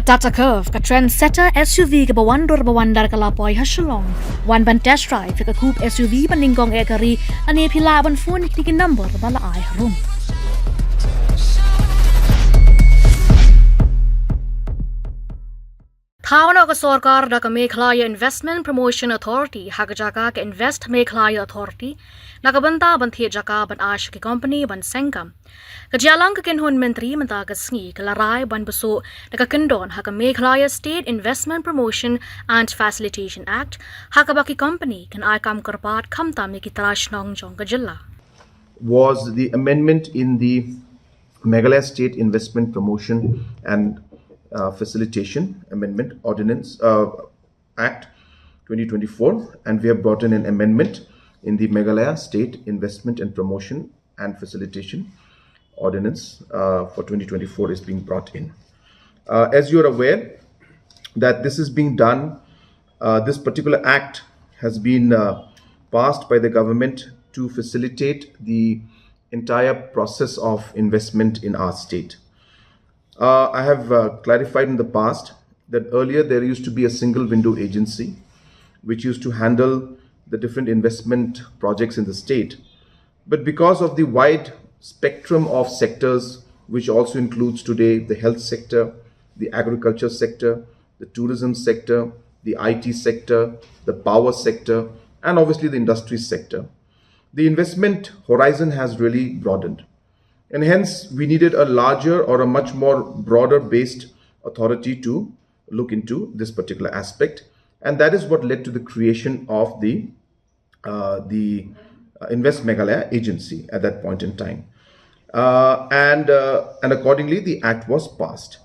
Tata Curve ka trendsetter SUV ka bawandar kalapoy ha Shillong. Wan ban test drive ka coupe SUV paningkong ekari ani pila ban phone tiki number bala ay harum. Thawana ka Sorkar da ka Meghalaya Investment Promotion Authority ha ka Jaka ka Invest Meghalaya Authority nakabanta banthi Jaka ban ash ki company ban sengkam ka Jyllang ka kinhun mentri manta ka sngi ka Rai ban buso nakakindon ha ka Meghalaya State Investment Promotion and Facilitation Act ha ka baki company kan ay kam karpat kamta mi ki Shnong jong ka jylla was the amendment in the Meghalaya State Investment Promotion and Facilitation Amendment Ordinance Act 2024, and we have brought in an amendment in the Meghalaya State Investment and Promotion and Facilitation Ordinance for 2024 is being brought in. As you are aware that this is being done, this particular act has been passed by the government to facilitate the entire process of investment in our state. I have clarified in the past that earlier there used to be a single window agency which used to handle the different investment projects in the state. But because of the wide spectrum of sectors, which also includes today the health sector, the agriculture sector, the tourism sector, the IT sector, the power sector, and obviously the industry sector, the investment horizon has really broadened. And hence, we needed a larger or a much more broader based authority to look into this particular aspect. And that is what led to the creation of the Invest Meghalaya agency at that point in time. And accordingly, the act was passed.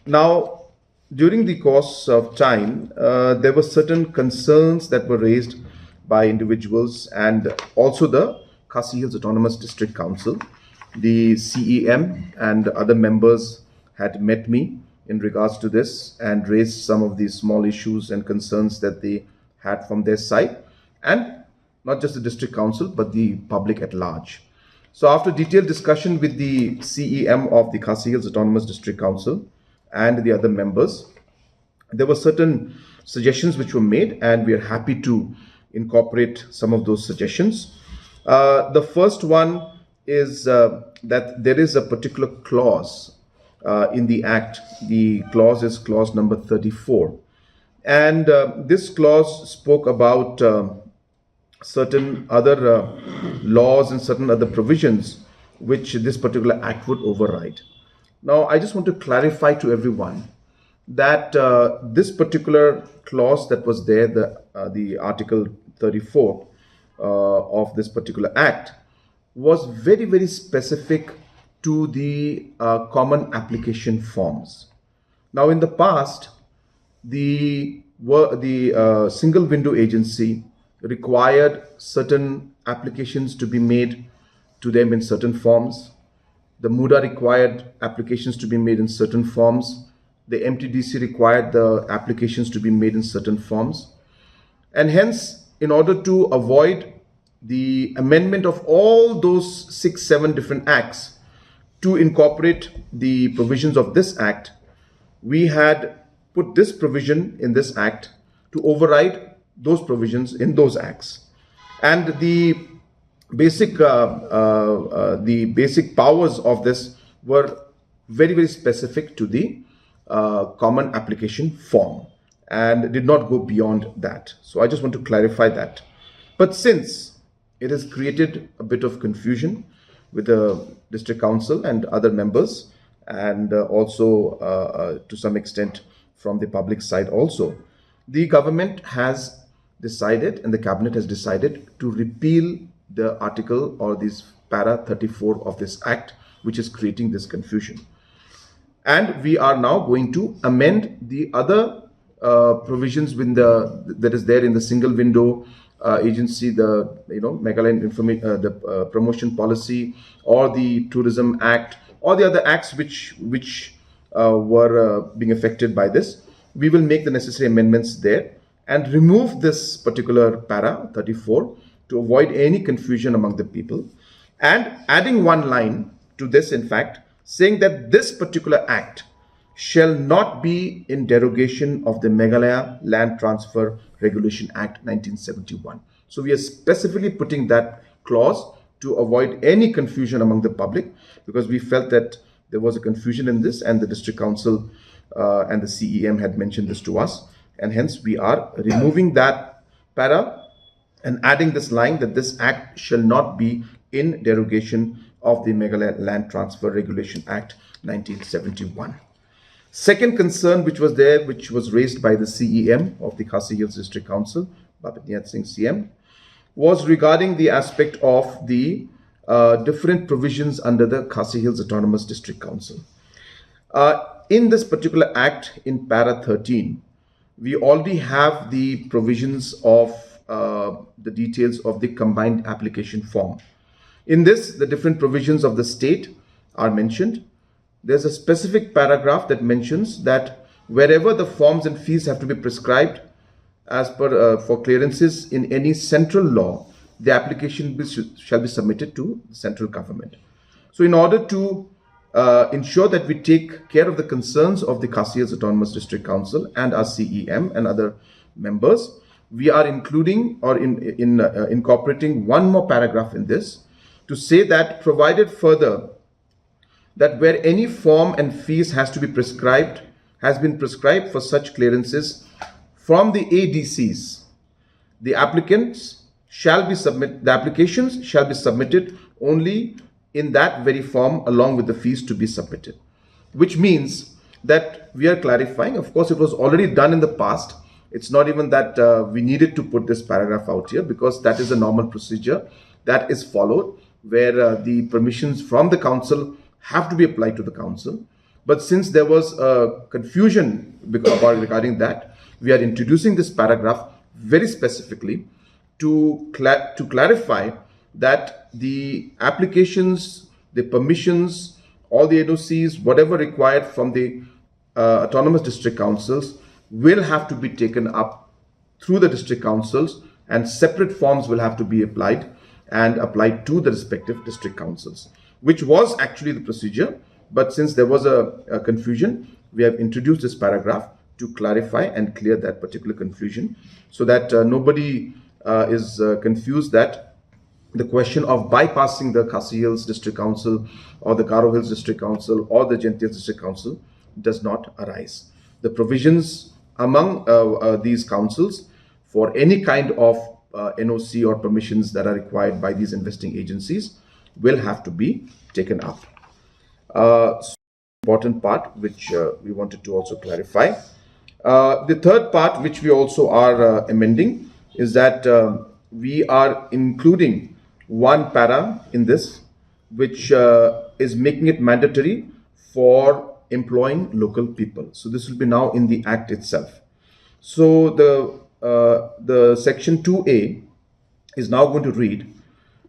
Now, during the course of time, there were certain concerns that were raised by individuals and also the Khasi Hills Autonomous District Council. The CEM and other members had met me in regards to this and raised some of these small issues and concerns that they had from their side, and not just the district council but the public at large. So after detailed discussion with the CEM of the Khasi Hills Autonomous District Council and the other members, there were certain suggestions which were made, and we are happy to incorporate some of those suggestions. The first one is that there is a particular clause in the act. The clause is clause number 34, and this clause spoke about certain other laws and certain other provisions which this particular act would override. Now I just want to clarify to everyone that this particular clause that was there, the article 34 of this particular act, was very, very specific to the common application forms. Now, in the past, the single window agency required certain applications to be made to them in certain forms. The MUDA required applications to be made in certain forms. The MTDC required the applications to be made in certain forms. And hence, in order to avoid the amendment of all those 6-7 different acts to incorporate the provisions of this act, we had put this provision in this act to override those provisions in those acts. And the basic powers of this were very, very specific to the common application form and did not go beyond that. So I just want to clarify that. But since it has created a bit of confusion with the district council and other members, and also to some extent from the public side also, the government has decided and the cabinet has decided to repeal the article or this para 34 of this act, which is creating this confusion. And we are now going to amend the other provisions that is there in the single window agency, the Meghalaya promotion policy, or the tourism act, or the other acts which were being affected by this. We will make the necessary amendments there and remove this particular para 34 to avoid any confusion among the people, and adding one line to this, in fact, saying that this particular act shall not be in derogation of the Meghalaya Land Transfer Regulation Act 1971. So we are specifically putting that clause to avoid any confusion among the public, because we felt that there was a confusion in this, and the district council and the CEM had mentioned this to us, and hence we are removing that para and adding this line that this act shall not be in derogation of the Meghalaya Land Transfer Regulation Act 1971. Second concern which was there, which was raised by the CEM of the Khasi Hills District Council, Babitnyat Singh CM, was regarding the aspect of the different provisions under the Khasi Hills Autonomous District Council. In this particular act, in para 13, we already have the provisions of the details of the combined application form. In this, the different provisions of the state are mentioned. There's a specific paragraph that mentions that wherever the forms and fees have to be prescribed as per for clearances in any central law, the application shall be submitted to the central government. So in order to ensure that we take care of the concerns of the Khasi Hills Autonomous District Council and our CEM and other members, we are including or incorporating one more paragraph in this to say that, provided further that where any form and fees has been prescribed for such clearances from the ADCs, the applications shall be submitted only in that very form along with the fees to be submitted. Which means that we are clarifying, of course it was already done in the past. It's not even that we needed to put this paragraph out here, because that is a normal procedure that is followed, where the permissions from the council have to be applied to the council. But since there was a confusion regarding that, we are introducing this paragraph very specifically to clarify that the applications, the permissions, all the NOCs, whatever required from the autonomous district councils will have to be taken up through the district councils, and separate forms will have to be applied to the respective district councils, which was actually the procedure. But since there was a confusion, we have introduced this paragraph to clarify and clear that particular confusion, so that nobody is confused that the question of bypassing the Khasi Hills District Council or the Garo Hills District Council or the Jaintia District Council does not arise. The provisions among these councils for any kind of NOC or permissions that are required by these investing agencies will have to be taken up. Important part which we wanted to also clarify. The third part which we also are amending is that we are including one para in this, which is making it mandatory for employing local people. So this will be now in the act itself. So the section 2A is now going to read,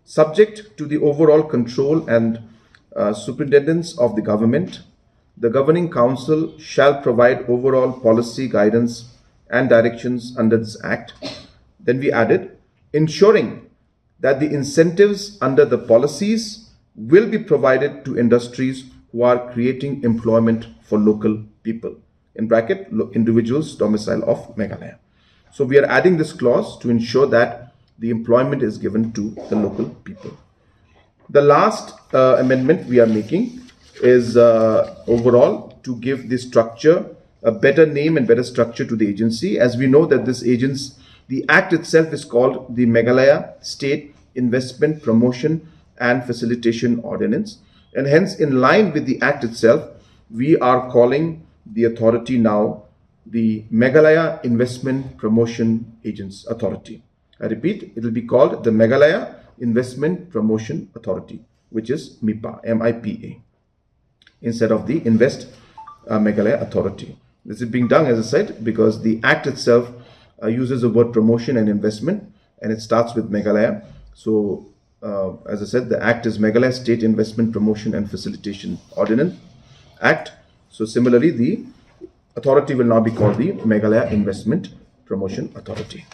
subject to the overall control and superintendence of the government, the governing council shall provide overall policy guidance and directions under this act. Then we added, ensuring that the incentives under the policies will be provided to industries who are creating employment for local people, in bracket, individuals domicile of Meghalaya. So we are adding this clause to ensure that the employment is given to the local people. The last amendment we are making is overall to give the structure a better name and better structure to the agency. As we know that this agency, the act itself is called the Meghalaya State Investment Promotion and Facilitation Ordinance, and hence in line with the act itself, we are calling the authority now the Meghalaya Investment Promotion Agents Authority. I repeat, it will be called the Meghalaya Investment Promotion Authority, which is MIPA, M-I-P-A, instead of the Invest Meghalaya Authority. This is being done, as I said, because the act itself uses the word promotion and investment, and it starts with Meghalaya. So, as I said, the act is Meghalaya State Investment Promotion and Facilitation Ordinance Act. So, similarly, the authority will now be called the Meghalaya Investment Promotion Authority.